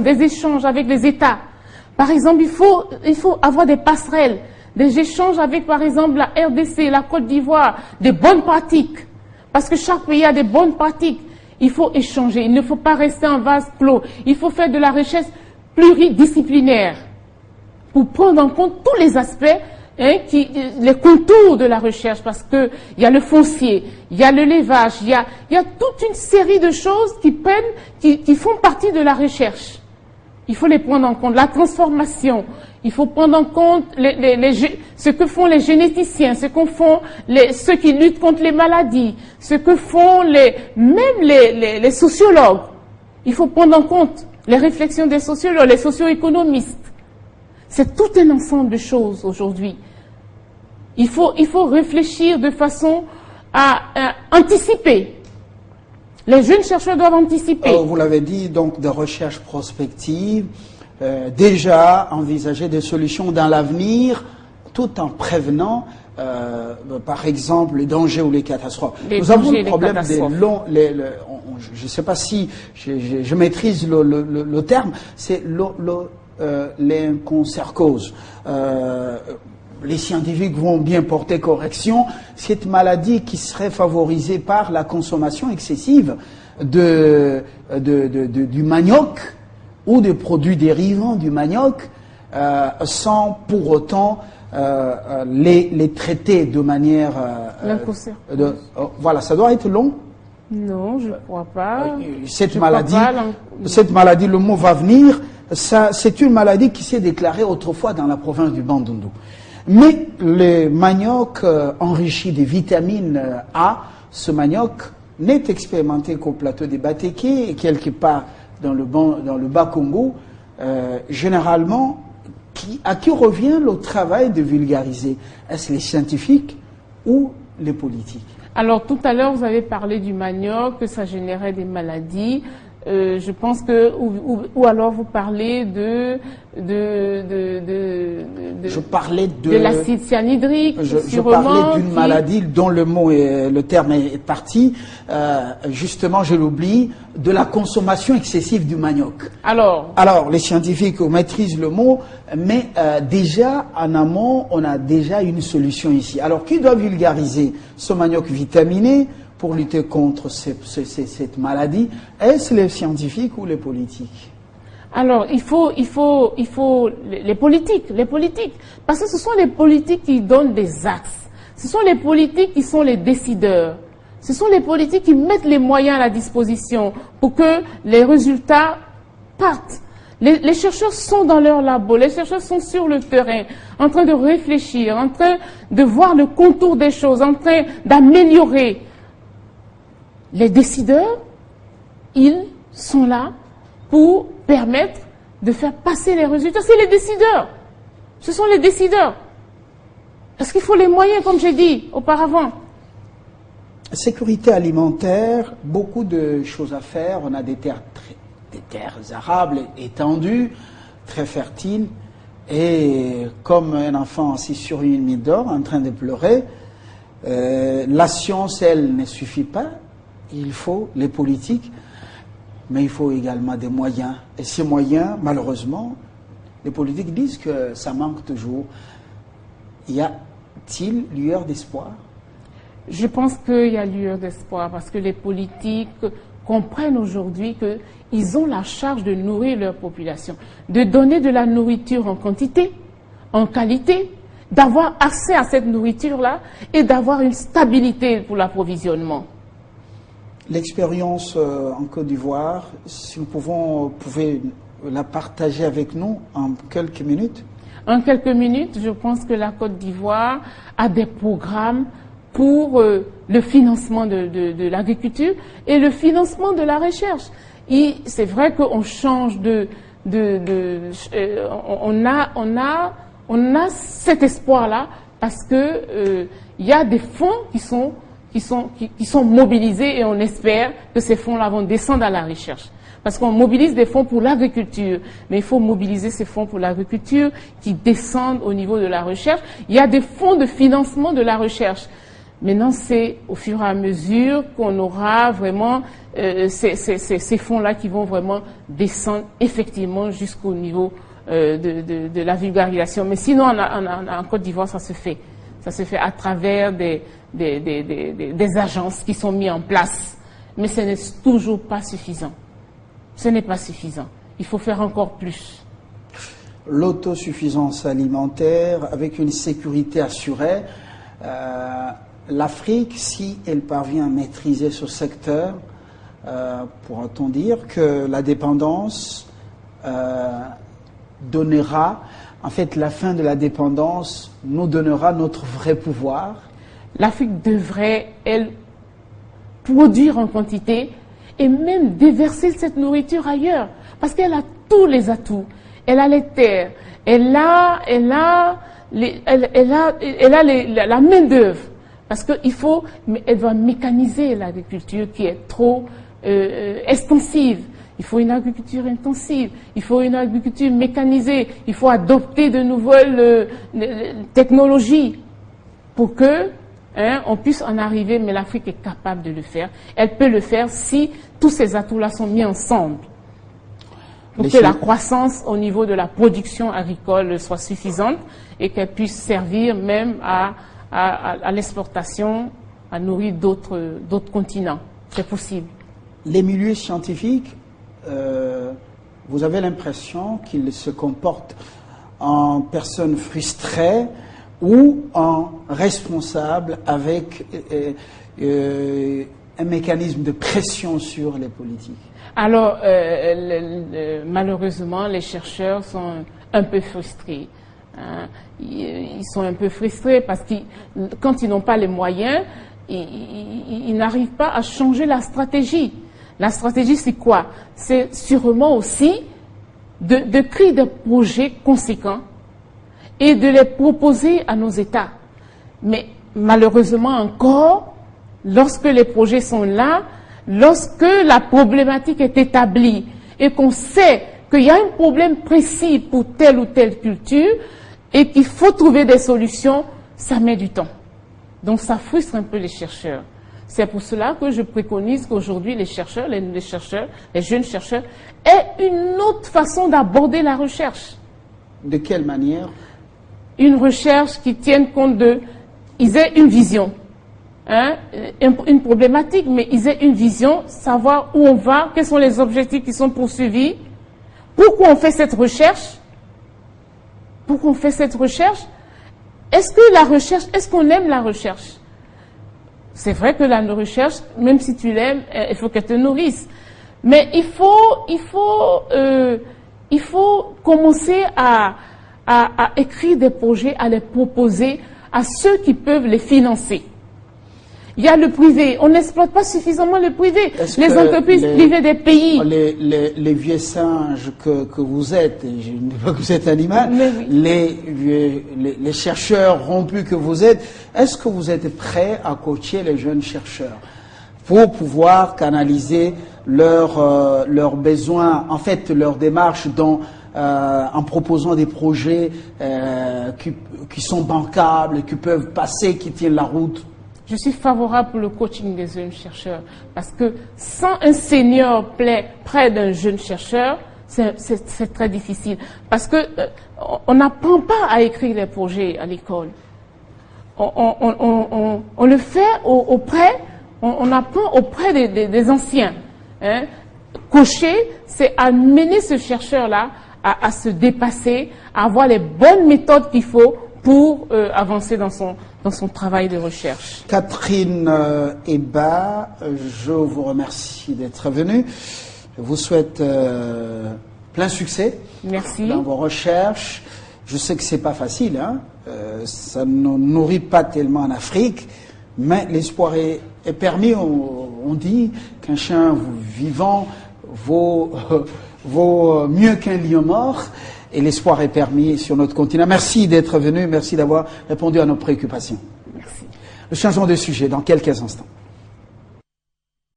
des échanges avec les États. Par exemple, il faut avoir des passerelles, des échanges avec, par exemple, la RDC, la Côte d'Ivoire, des bonnes pratiques. Parce que chaque pays a des bonnes pratiques. Il faut échanger, il ne faut pas rester en vase clos. Il faut faire de la recherche pluridisciplinaire pour prendre en compte tous les aspects, les contours de la recherche, parce que il y a le foncier, il y a l'élevage, il y a toute une série de choses qui font partie de la recherche. Il faut les prendre en compte. La transformation, il faut prendre en compte ce que font les généticiens, ce que font ceux qui luttent contre les maladies, ce que font même les sociologues. Il faut prendre en compte les réflexions des sociologues, les socio-économistes. C'est tout un ensemble de choses aujourd'hui. Il faut réfléchir de façon à anticiper. Les jeunes chercheurs doivent anticiper. Vous l'avez dit, donc des recherches prospectives, déjà envisager des solutions dans l'avenir, tout en prévenant, par exemple, les dangers ou les catastrophes. Nous avons le problème des longs... je ne sais pas si je maîtrise le terme, c'est l'onchocercose. Les scientifiques vont bien porter correction. Cette maladie qui serait favorisée par la consommation excessive du manioc ou des produits dérivants du manioc, sans pour autant les traiter de manière... voilà, ça doit être long. Non, je ne crois pas. Cette maladie, le mot va venir, c'est une maladie qui s'est déclarée autrefois dans la province du Bandundu. Mais le manioc enrichi de vitamine A, ce manioc n'est expérimenté qu'au plateau des Batéké et quelque part dans le Bas-Congo. Généralement, à qui revient le travail de vulgariser? Est-ce les scientifiques ou les politiques? Alors tout à l'heure, vous avez parlé du manioc, que ça générait des maladies. Je pense que, ou alors vous parlez je parlais de l'acide cyanhydrique. Je parlais d'une maladie dont le terme est parti. Justement, je l'oublie, de la consommation excessive du manioc. Alors, les scientifiques maîtrisent le mot, mais déjà en amont, on a déjà une solution ici. Alors, qui doit vulgariser ce manioc vitaminé pour lutter contre cette maladie? Est-ce les scientifiques ou les politiques? Alors, il faut les politiques, parce que ce sont les politiques qui donnent des axes. Ce sont les politiques qui sont les décideurs. Ce sont les politiques qui mettent les moyens à la disposition pour que les résultats partent. Les chercheurs sont dans leur labo, les chercheurs sont sur le terrain, en train de réfléchir, en train de voir le contour des choses, en train d'améliorer. Les décideurs, ils sont là pour permettre de faire passer les résultats. C'est les décideurs. Ce sont les décideurs. Parce qu'il faut les moyens, comme j'ai dit auparavant. Sécurité alimentaire, beaucoup de choses à faire. On a des terres arables étendues, très fertiles. Et comme un enfant assis sur une mine d'or en train de pleurer, la science, elle, ne suffit pas. Il faut les politiques, mais il faut également des moyens. Et ces moyens, malheureusement, les politiques disent que ça manque toujours. Y a-t-il lueur d'espoir? Je pense qu'il y a lueur d'espoir parce que les politiques comprennent aujourd'hui qu'ils ont la charge de nourrir leur population, de donner de la nourriture en quantité, en qualité, d'avoir accès à cette nourriture-là et d'avoir une stabilité pour l'approvisionnement. L'expérience en Côte d'Ivoire, si vous pouvez la partager avec nous en quelques minutes? En quelques minutes, je pense que la Côte d'Ivoire a des programmes pour le financement de l'agriculture et le financement de la recherche. C'est vrai qu'on change on a cet espoir-là parce que il y a des fonds qui sont mobilisés et on espère que ces fonds-là vont descendre à la recherche. Parce qu'on mobilise des fonds pour l'agriculture, mais il faut mobiliser ces fonds pour l'agriculture qui descendent au niveau de la recherche. Il y a des fonds de financement de la recherche. Maintenant, c'est au fur et à mesure qu'on aura vraiment ces fonds-là qui vont vraiment descendre effectivement jusqu'au niveau de la vulgarisation. Mais sinon, en Côte d'Ivoire, ça se fait. Ça se fait à travers des agences qui sont mises en place. Mais ce n'est toujours pas suffisant. Ce n'est pas suffisant. Il faut faire encore plus. L'autosuffisance alimentaire avec une sécurité assurée. L'Afrique, si elle parvient à maîtriser ce secteur, pourra-t-on dire que la dépendance donnera, en fait, la fin de la dépendance nous donnera notre vrai pouvoir? L'Afrique devrait, elle, produire en quantité et même déverser cette nourriture ailleurs, parce qu'elle a tous les atouts. Elle a les terres, elle a la main d'œuvre, parce qu'il faut, elle doit mécaniser l'agriculture qui est trop extensive. Il faut une agriculture intensive, il faut une agriculture mécanisée, il faut adopter de nouvelles technologies pour que on puisse en arriver, mais l'Afrique est capable de le faire. Elle peut le faire si tous ces atouts-là sont mis ensemble. Pour que la croissance au niveau de la production agricole soit suffisante et qu'elle puisse servir même à l'exportation, à nourrir d'autres continents. C'est possible. Les milieux scientifiques, vous avez l'impression qu'ils se comportent en personnes frustrées ou en responsables avec un mécanisme de pression sur les politiques? Alors, malheureusement, les chercheurs sont un peu frustrés. Ils sont un peu frustrés parce que quand ils n'ont pas les moyens, ils n'arrivent pas à changer la stratégie. La stratégie, c'est quoi? C'est sûrement aussi de créer des projets conséquents et de les proposer à nos États. Mais malheureusement encore, lorsque les projets sont là, lorsque la problématique est établie et qu'on sait qu'il y a un problème précis pour telle ou telle culture et qu'il faut trouver des solutions, ça met du temps. Donc ça frustre un peu les chercheurs. C'est pour cela que je préconise qu'aujourd'hui les chercheurs, les jeunes chercheurs, aient une autre façon d'aborder la recherche. De quelle manière? Une recherche qui tienne compte ils aient une vision. Une problématique, mais ils aient une vision, savoir où on va, quels sont les objectifs qui sont poursuivis, pourquoi on fait cette recherche, est-ce qu'on aime la recherche? C'est vrai que la recherche, même si tu l'aimes, il faut qu'elle te nourrisse. Mais il faut commencer à écrire des projets, à les proposer à ceux qui peuvent les financer. Il y a le privé. On n'exploite pas suffisamment le privé. Les entreprises privées des pays. Les vieux singes que vous êtes, et je ne dis pas que vous êtes animal, oui. les chercheurs rompus que vous êtes, est-ce que vous êtes prêts à coacher les jeunes chercheurs pour pouvoir canaliser leurs besoins, en fait leur démarche en proposant des projets qui sont bancables, qui peuvent passer, qui tiennent la route? Je suis favorable pour le coaching des jeunes chercheurs parce que sans un senior près d'un jeune chercheur, c'est très difficile. Parce que on n'apprend pas à écrire les projets à l'école. On le fait on apprend auprès des anciens. Coacher, c'est amener ce chercheur-là à se dépasser, à avoir les bonnes méthodes qu'il faut pour avancer dans son travail de recherche. Catherine Eba, je vous remercie d'être venue. Je vous souhaite plein succès. Merci. Dans vos recherches. Je sais que c'est pas facile, ça ne nourrit pas tellement en Afrique, mais l'espoir est permis. On dit qu'un chien vivant vaut mieux qu'un lion mort. Et l'espoir est permis sur notre continent. Merci d'être venu, merci d'avoir répondu à nos préoccupations. Merci. Le changement de sujet dans quelques instants.